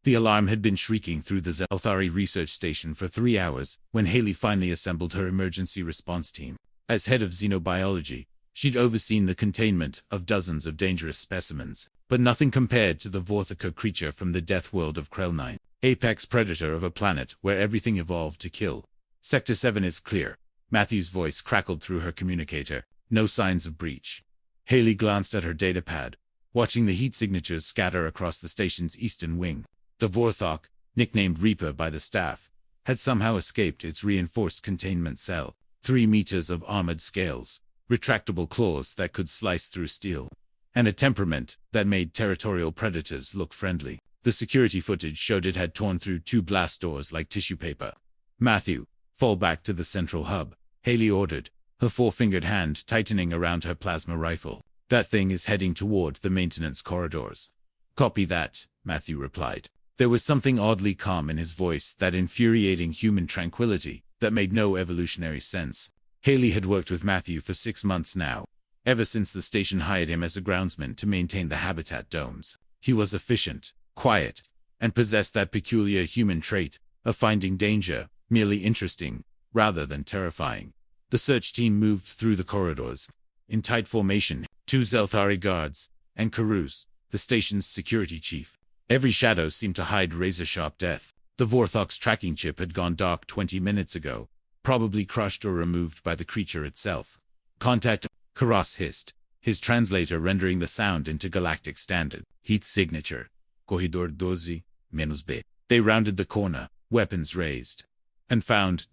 The alarm had been shrieking through the Zelthari research station for 3 hours when Haley finally assembled her emergency response team. As head of xenobiology, she'd overseen the containment of dozens of dangerous specimens, but nothing compared to the Vorthika creature from the death world of Krell-9, apex predator of a planet where everything evolved to kill. Sector 7 is clear. Matthew's voice crackled through her communicator. No signs of breach. Haley glanced at her datapad, watching the heat signatures scatter across the station's eastern wing. The Vorthok, nicknamed Reaper by the staff, had somehow escaped its reinforced containment cell. 3 meters of armored scales, retractable claws that could slice through steel, and a temperament that made territorial predators look friendly. The security footage showed it had torn through 2 blast doors like tissue paper. "Matthew, fall back to the central hub," Haley ordered, her 4-fingered hand tightening around her plasma rifle. "That thing is heading toward the maintenance corridors." "Copy that," Matthew replied. There was something oddly calm in his voice, that infuriating human tranquility that made no evolutionary sense. Haley had worked with Matthew for 6 months now, ever since the station hired him as a groundsman to maintain the habitat domes. He was efficient, quiet, and possessed that peculiar human trait of finding danger merely interesting rather than terrifying. The search team moved through the corridors, in tight formation, 2 Zelthari guards, and Karuz, the station's security chief. Every shadow seemed to hide razor-sharp death. The Vorthok's tracking chip had gone dark 20 minutes ago, probably crushed or removed by the creature itself. "Contact," Karas hissed, his translator rendering the sound into galactic standard. "Heat signature. Corridor 12-B." They rounded the corner, weapons raised, and found ...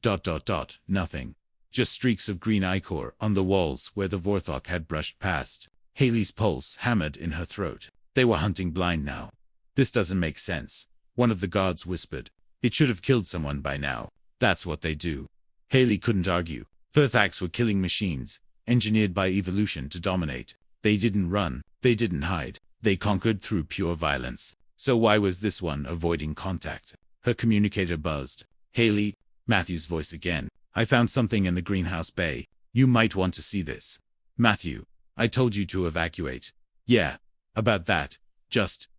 nothing. Just streaks of green ichor on the walls where the Vorthok had brushed past. Haley's pulse hammered in her throat. They were hunting blind now. "This doesn't make sense," one of the guards whispered. "It should have killed someone by now. That's what they do." Haley couldn't argue. Vorthoks were killing machines, engineered by evolution to dominate. They didn't run. They didn't hide. They conquered through pure violence. So why was this one avoiding contact? Her communicator buzzed. "Haley," Matthew's voice again. "I found something in the greenhouse bay. You might want to see this." "Matthew, I told you to evacuate." "Yeah, about that. Just ...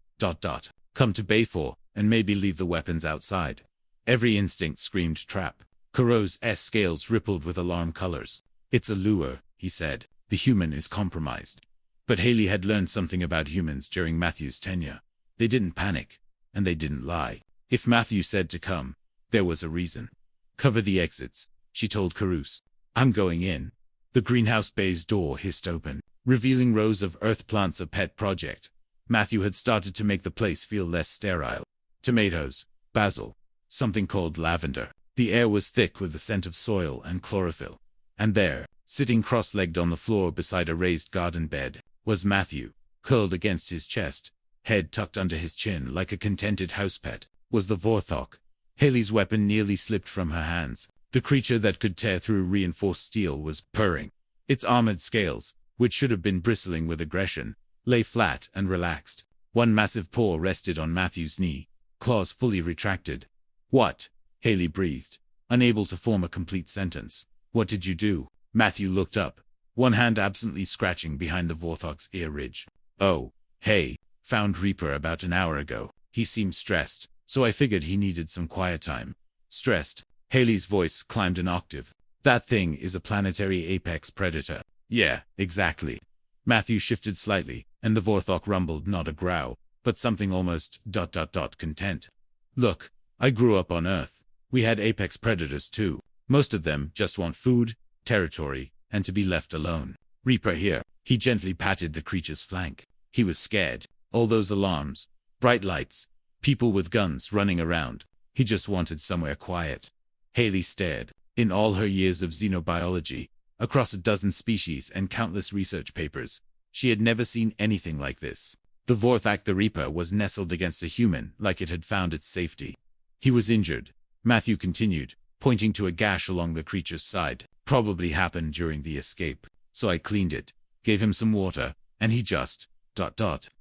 come to Bay 4, and maybe leave the weapons outside." Every instinct screamed trap. Kuros's scales rippled with alarm colors. "It's a lure," he said. "The human is compromised." But Haley had learned something about humans during Matthew's tenure. They didn't panic, and they didn't lie. If Matthew said to come, there was a reason. "Cover the exits," she told Karus. "I'm going in." The greenhouse bay's door hissed open, revealing rows of earth plants, a pet project. Matthew had started to make the place feel less sterile. Tomatoes, basil, something called lavender. The air was thick with the scent of soil and chlorophyll. And there, sitting cross-legged on the floor beside a raised garden bed, was Matthew, curled against his chest, head tucked under his chin like a contented house pet. Was the Vorthok. Haley's weapon nearly slipped from her hands. The creature that could tear through reinforced steel was purring. Its armored scales, which should have been bristling with aggression, lay flat and relaxed. One massive paw rested on Matthew's knee, claws fully retracted. "What?" Haley breathed, unable to form a complete sentence. "What did you do?" Matthew looked up, one hand absently scratching behind the Vorthok's ear ridge. "Oh, hey, found Reaper about an hour ago." He seemed stressed, so I figured he needed some quiet time. "Stressed?" Haley's voice climbed an octave. "That thing is a planetary apex predator." "Yeah, exactly." Matthew shifted slightly, and the Vorthok rumbled, not a growl, but something almost ... content. "Look, I grew up on Earth. We had apex predators too. Most of them just want food, territory, and to be left alone. Reaper here." He gently patted the creature's flank. He was scared. All those alarms, bright lights, people with guns running around. He just wanted somewhere quiet. Haley stared. In all her years of xenobiology, across a dozen species and countless research papers, she had never seen anything like this. The Vorthok, the Reaper, was nestled against a human like it had found its safety. "He was injured," Matthew continued, pointing to a gash along the creature's side. "Probably happened during the escape. So I cleaned it, gave him some water, and he just ...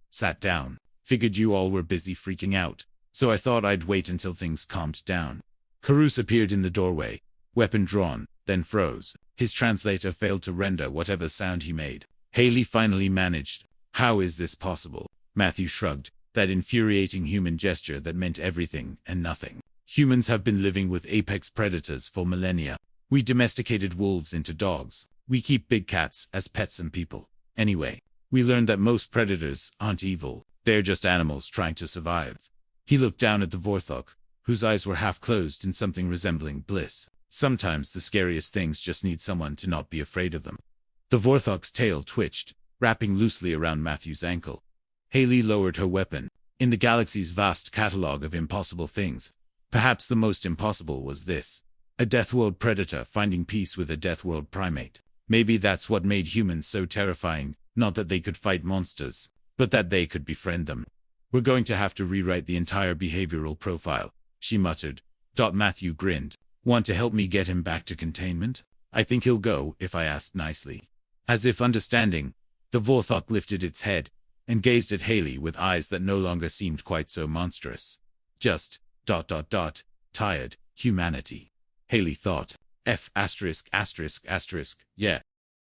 sat down. Figured you all were busy freaking out, so I thought I'd wait until things calmed down." Karus appeared in the doorway, weapon drawn, then froze. His translator failed to render whatever sound he made. Haley finally managed. "How is this possible?" Matthew shrugged. that infuriating human gesture that meant everything and nothing. Humans have been living with apex predators for millennia. We domesticated wolves into dogs. We keep big cats as pets and people. Anyway, we learned that most predators aren't evil. They're just animals trying to survive. He looked down at the Vorthok, whose eyes were half closed in something resembling bliss. Sometimes the scariest things just need someone to not be afraid of them. The Vorthok's tail twitched, wrapping loosely around Matthew's ankle. Haley lowered her weapon. In the galaxy's vast catalogue of impossible things, perhaps the most impossible was this. A Deathworld predator finding peace with a Deathworld primate. Maybe that's what made humans so terrifying, not that they could fight monsters, but that they could befriend them. We're going to have to rewrite the entire behavioral profile, she muttered. Matthew grinned. Want to help me get him back to containment? I think he'll go if I ask nicely. As if understanding, the Vorthok lifted its head and gazed at Haley with eyes that no longer seemed quite so monstrous. Just, tired, humanity. Haley thought. Yeah,